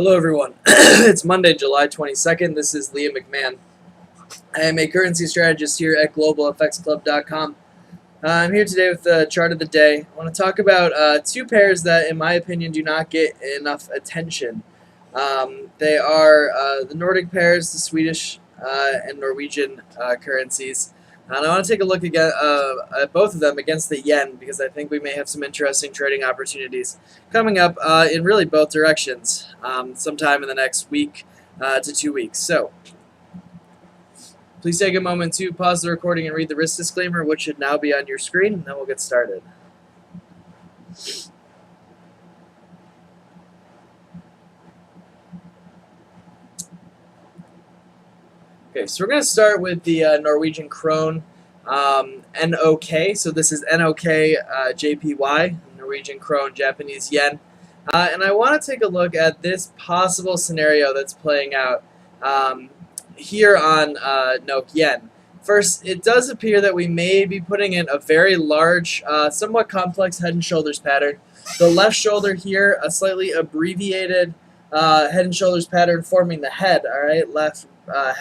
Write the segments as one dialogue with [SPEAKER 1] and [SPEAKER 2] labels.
[SPEAKER 1] Hello, everyone. It's Monday, July 22nd. This is Liam McMahon. I am a currency strategist here at GlobalFXClub.com. I'm here today with the chart of the day. I want to talk about two pairs that, in my opinion, do not get enough attention. They are the Nordic pairs, the Swedish and Norwegian currencies. And I want to take a look again at both of them against the yen because I think we may have some interesting trading opportunities coming up in really both directions sometime in the next week to 2 weeks. So please take a moment to pause the recording and read the risk disclaimer, which should now be on your screen, and then we'll get started. Okay, so we're going to start with the Norwegian krone, NOK. So this is NOK JPY, Norwegian krone, Japanese yen. And I want to take a look at this possible scenario that's playing out here on NOK yen. First, it does appear that we may be putting in a very large, somewhat complex head and shoulders pattern. The left shoulder here, a slightly abbreviated head and shoulders pattern forming the head, all right, left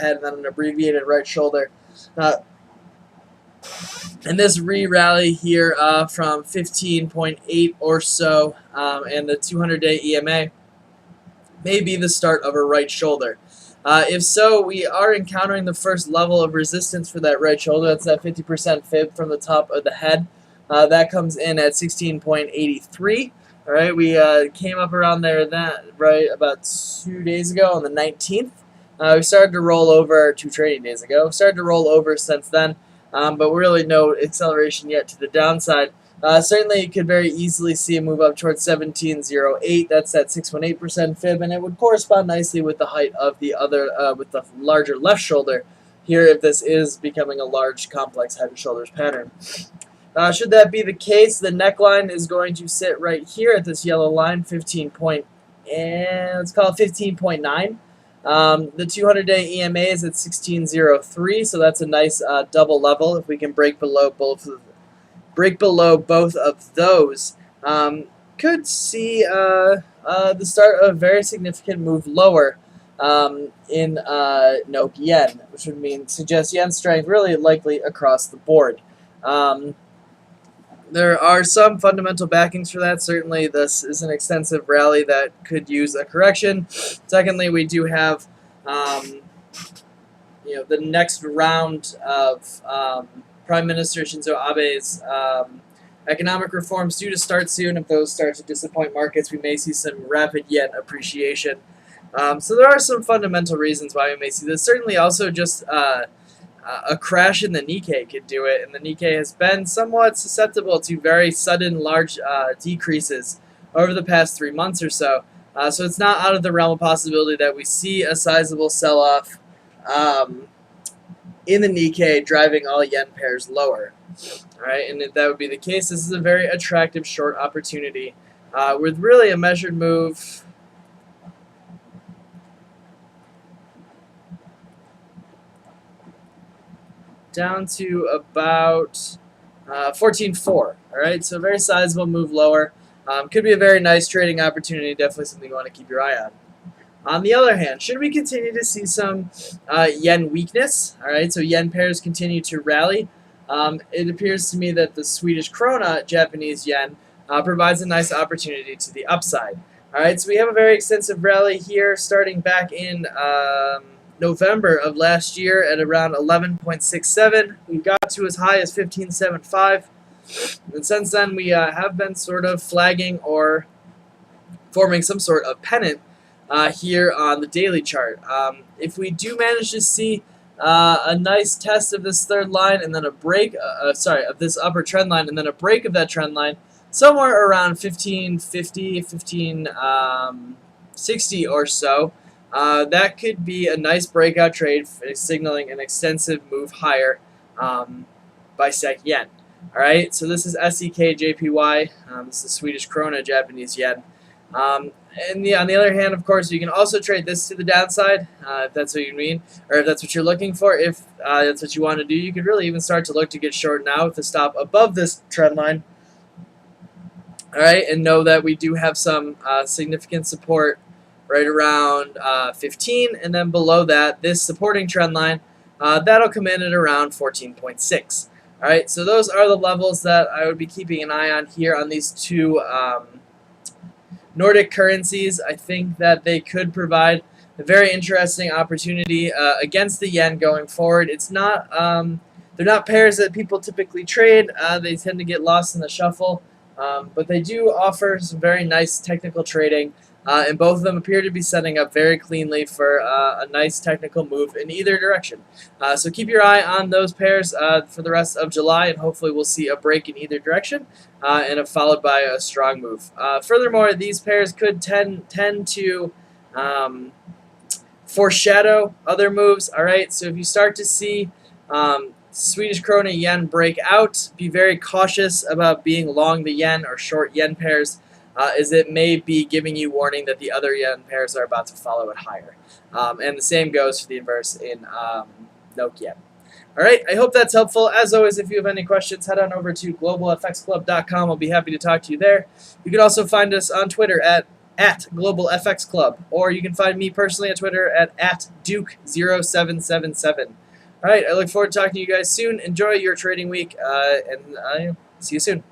[SPEAKER 1] head and then an abbreviated right shoulder. And this re-rally here from 15.8 or so and the 200-day EMA may be the start of a right shoulder. If so, we are encountering the first level of resistance for that right shoulder. That's that 50% fib from the top of the head. That comes in at 16.83. All right, we came up around there right about 2 days ago on the 19th. We started to roll over 2 trading days ago. We started to roll over since then, but really no acceleration yet to the downside. Certainly, you could very easily see a move up towards 17.08. That's that 6.8% fib, and it would correspond nicely with the height of the other, with the larger left shoulder here if this is becoming a large, complex head and shoulders pattern. Should that be the case, the neckline is going to sit right here at this yellow line, let's call it 15.9. The 200-day EMA is at 16.03, so that's a nice double level. If we can break below both of those, could see the start of a very significant move lower in NOK yen, which would suggest yen strength really likely across the board. There are some fundamental backings for that. Certainly, this is an extensive rally that could use a correction. Secondly, we do have the next round of Prime Minister Shinzo Abe's economic reforms due to start soon. If those start to disappoint markets, we may see some rapid yen appreciation. So there are some fundamental reasons why we may see this. Certainly, also just a crash in the Nikkei could do it, and the Nikkei has been somewhat susceptible to very sudden, large decreases over the past 3 months or so. So it's not out of the realm of possibility that we see a sizable sell-off in the Nikkei, driving all yen pairs lower. All right, and if that would be the case, this is a very attractive short opportunity with really a measured move. Down to about 14.4. All right, so a very sizable move lower. Could be a very nice trading opportunity. Definitely something you want to keep your eye on. On the other hand, should we continue to see some yen weakness, all right, so yen pairs continue to rally, it appears to me that the Swedish krona, Japanese yen, provides a nice opportunity to the upside. All right, so we have a very extensive rally here starting back in November of last year at around 11.67. We got to as high as 15.75. And since then, we have been sort of flagging or forming some sort of pennant here on the daily chart. If we do manage to see a nice test of this third line and then a break, of this upper trend line and then a break of that trend line, somewhere around 15.50, 15.60 or so, that could be a nice breakout trade, signaling an extensive move higher by SEK yen. All right, so this is SEK JPY. This is Swedish krona, Japanese yen. And on the other hand, of course, you can also trade this to the downside, if that's what you mean, or if that's what you're looking for. If that's what you want to do, you could really even start to look to get short now with the stop above this trend line. All right, and know that we do have some significant support right around 15, and then below that, this supporting trend line, that'll come in at around 14.6. All right, so those are the levels that I would be keeping an eye on here on these two Nordic currencies. I think that they could provide a very interesting opportunity against the yen going forward. It's not they're not pairs that people typically trade. They tend to get lost in the shuffle, but they do offer some very nice technical trading. And both of them appear to be setting up very cleanly for a nice technical move in either direction. So keep your eye on those pairs for the rest of July, and hopefully we'll see a break in either direction and followed by a strong move. Furthermore, these pairs could tend to foreshadow other moves. All right, so if you start to see Swedish krona yen break out, be very cautious about being long the yen or short yen pairs. Is it may be giving you warning that the other yen pairs are about to follow it higher. And the same goes for the inverse in NOK yen. All right, I hope that's helpful. As always, if you have any questions, head on over to globalfxclub.com. I'll be happy to talk to you there. You can also find us on Twitter at @globalfxclub, or you can find me personally on Twitter at @duke0777. All right, I look forward to talking to you guys soon. Enjoy your trading week, and see you soon.